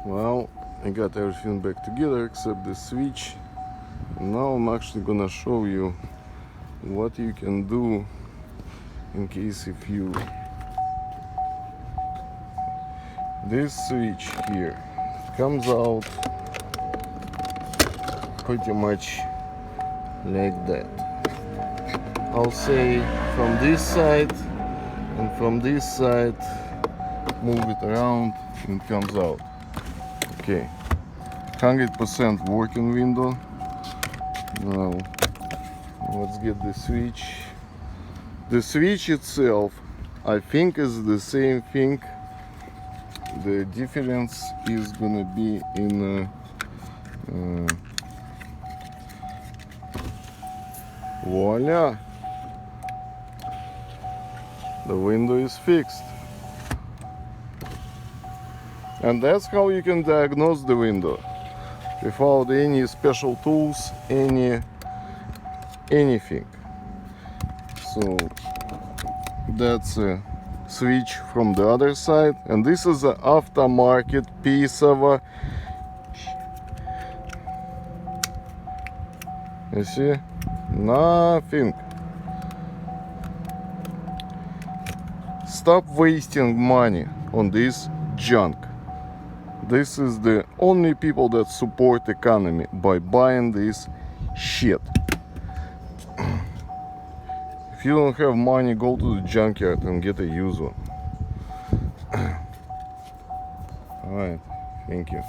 Well, I got everything back together except the switch. Now I'm actually gonna show you what you can do in case if you this switch here comes out pretty much like that. I'll say from this side and from this side, move it around and it comes out. Okay, 100% working window. Now let's get the switch. The switch itself, I think, is the same thing. The difference is gonna be in voila, the window is fixed. And that's how you can diagnose the window without any special tools, anything. So that's a switch from the other side, and this is an aftermarket piece of you see, nothing. Stop wasting money on this junk. This is the only people that support economy by buying this shit. If you don't have money, go to the junkyard and get a used one. Alright, thank you.